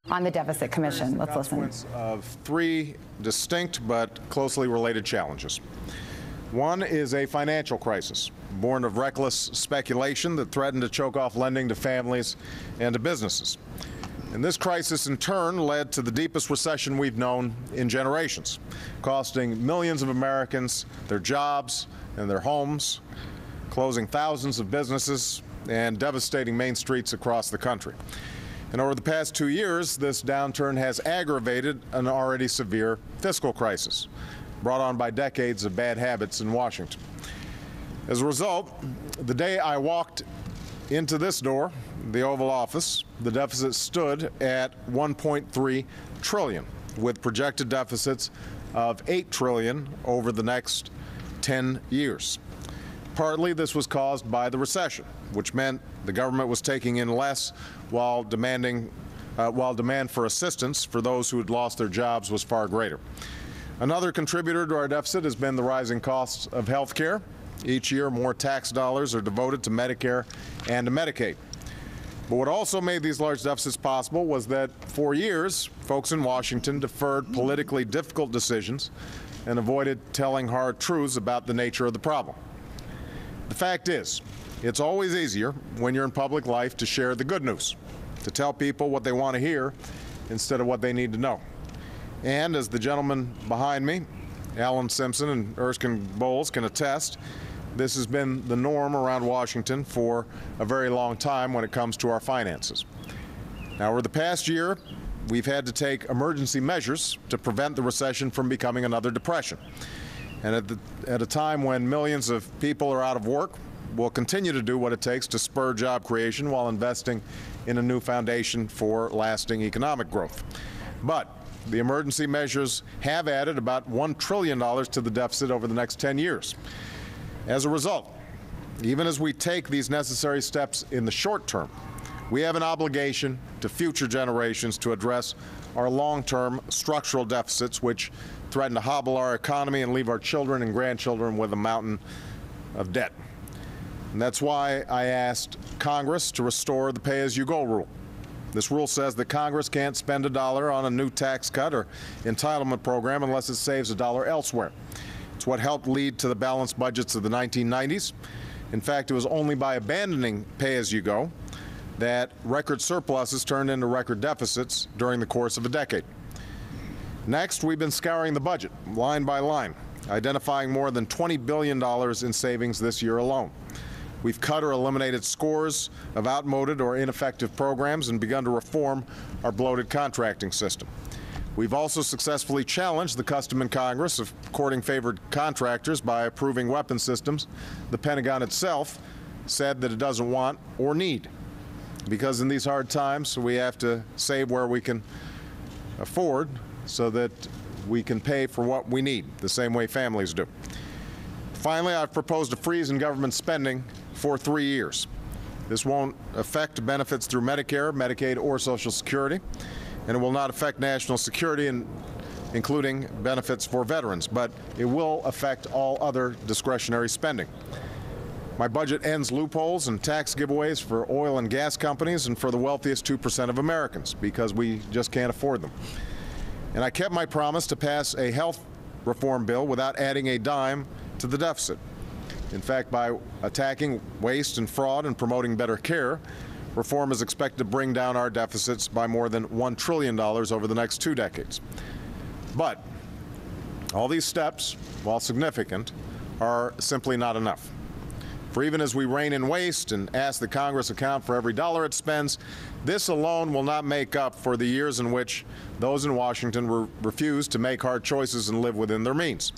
on the Deficit Commission. Let's listen. Of three distinct but closely related challenges. One is a financial crisis born of reckless speculation that threatened to choke off lending to families and to businesses. And this crisis, in turn, led to the deepest recession we've known in generations, costing millions of Americans their jobs and their homes, closing thousands of businesses, and devastating main streets across the country. And over the past 2 years, this downturn has aggravated an already severe fiscal crisis, brought on by decades of bad habits in Washington. As a result, the day I walked into this door, the Oval Office, the deficit stood at $1.3 trillion, with projected deficits of $8 trillion over the next 10 years. Partly this was caused by the recession, which meant the government was taking in less while demand for assistance for those who had lost their jobs was far greater. Another contributor to our deficit has been the rising costs of health care. Each year, more tax dollars are devoted to Medicare and to Medicaid. But what also made these large deficits possible was that for years, folks in Washington deferred politically difficult decisions and avoided telling hard truths about the nature of the problem. The fact is, it's always easier when you're in public life to share the good news, to tell people what they want to hear instead of what they need to know. And as the gentleman behind me, Alan Simpson and Erskine Bowles, can attest, this has been the norm around Washington for a very long time when it comes to our finances. Now, over the past year, we've had to take emergency measures to prevent the recession from becoming another depression. And at a time when millions of people are out of work, we'll continue to do what it takes to spur job creation while investing in a new foundation for lasting economic growth. But the emergency measures have added about $1 trillion to the deficit over the next 10 years. As a result, even as we take these necessary steps in the short term, we have an obligation to future generations to address our long-term structural deficits, which threaten to hobble our economy and leave our children and grandchildren with a mountain of debt. And that's why I asked Congress to restore the pay-as-you-go rule. This rule says that Congress can't spend a dollar on a new tax cut or entitlement program unless it saves a dollar elsewhere. It's what helped lead to the balanced budgets of the 1990s. In fact, it was only by abandoning pay-as-you-go that record surpluses turned into record deficits during the course of a decade. Next, we've been scouring the budget, line by line, identifying more than $20 billion in savings this year alone. We've cut or eliminated scores of outmoded or ineffective programs and begun to reform our bloated contracting system. We've also successfully challenged the custom in Congress of courting favored contractors by approving weapon systems the Pentagon itself said that it doesn't want or need. Because in these hard times, we have to save where we can afford so that we can pay for what we need, the same way families do. Finally, I've proposed a freeze in government spending for 3 years. This won't affect benefits through Medicare, Medicaid, or Social Security, and it will not affect national security, including benefits for veterans, but it will affect all other discretionary spending. My budget ends loopholes and tax giveaways for oil and gas companies and for the wealthiest 2% of Americans, because we just can't afford them. And I kept my promise to pass a health reform bill without adding a dime to the deficit. In fact, by attacking waste and fraud and promoting better care, reform is expected to bring down our deficits by more than $1 trillion over the next 2 decades. But all these steps, while significant, are simply not enough. For even as we rein in waste and ask the Congress account for every dollar it spends, this alone will not make up for the years in which those in Washington refused to make hard choices and live within their means.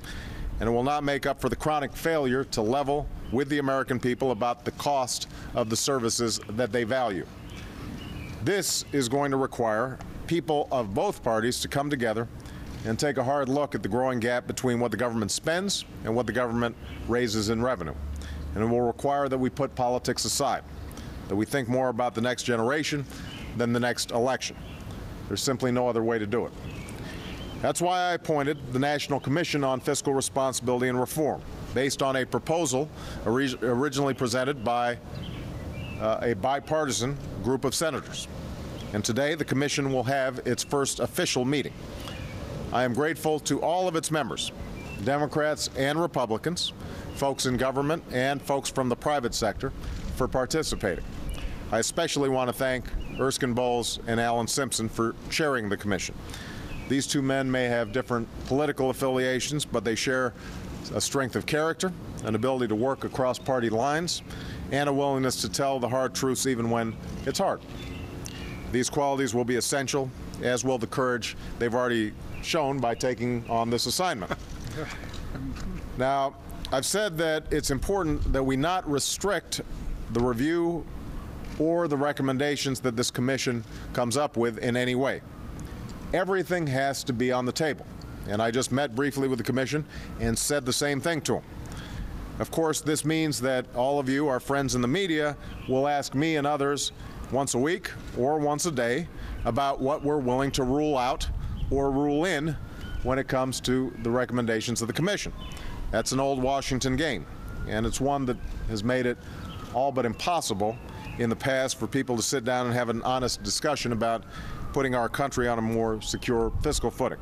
And it will not make up for the chronic failure to level with the American people about the cost of the services that they value. This is going to require people of both parties to come together and take a hard look at the growing gap between what the government spends and what the government raises in revenue. And it will require that we put politics aside, that we think more about the next generation than the next election. There's simply no other way to do it. That's why I appointed the National Commission on Fiscal Responsibility and Reform, based on a proposal originally presented by a bipartisan group of senators. and today the Commission will have its first official meeting. I am grateful to all of its members, Democrats and Republicans, folks in government and folks from the private sector, for participating. I especially want to thank Erskine Bowles and Alan Simpson for chairing the Commission. These two men may have different political affiliations, but they share a strength of character, an ability to work across party lines, and a willingness to tell the hard truths even when it's hard. These qualities will be essential, as will the courage they've already shown by taking on this assignment. Now, I've said that it's important that we not restrict the review or the recommendations that this Commission comes up with in any way. Everything has to be on the table. And I just met briefly with the Commission and said the same thing to them. Of course, this means that all of you, our friends in the media, will ask me and others once a week or once a day about what we're willing to rule out or rule in when it comes to the recommendations of the Commission. That's an old Washington game, and it's one that has made it all but impossible in the past for people to sit down and have an honest discussion about putting our country on a more secure fiscal footing.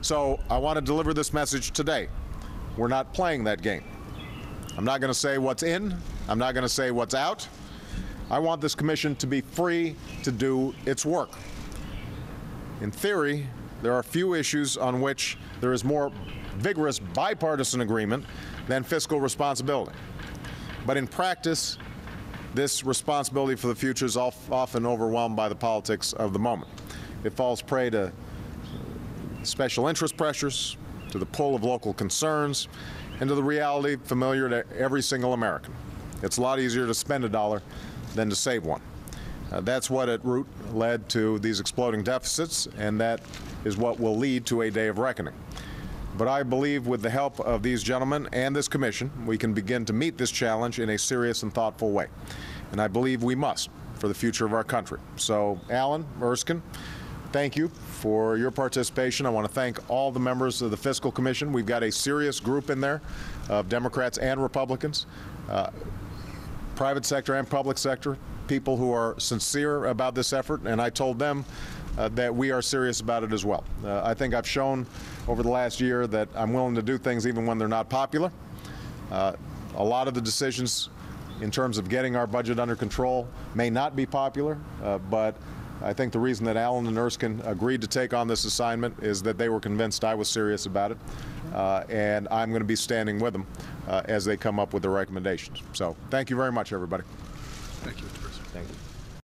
So I want to deliver this message today. We're not playing that game. I'm not going to say what's in. I'm not going to say what's out. I want this Commission to be free to do its work. In theory, there are few issues on which there is more vigorous bipartisan agreement than fiscal responsibility. But in practice, this responsibility for the future is often overwhelmed by the politics of the moment. It falls prey to special interest pressures, to the pull of local concerns, and to the reality familiar to every single American. It's a lot easier to spend a dollar than to save one. That's what at root led to these exploding deficits, and that is what will lead to a day of reckoning. But I believe with the help of these gentlemen and this Commission, we can begin to meet this challenge in a serious and thoughtful way. And I believe we must for the future of our country. So, Alan, Erskine, thank you for your participation. I want to thank all the members of the Fiscal Commission. We've got a serious group in there of Democrats and Republicans, private sector and public sector, people who are sincere about this effort, and I told them that we are serious about it as well. I think I've shown over the last year that I'm willing to do things even when they're not popular. A lot of the decisions in terms of getting our budget under control may not be popular, but I think the reason that Alan and Erskine agreed to take on this assignment is that they were convinced I was serious about it, and I'm going to be standing with them as they come up with their recommendations. So thank you very much, everybody. Thank you, Mr. President. Thank you.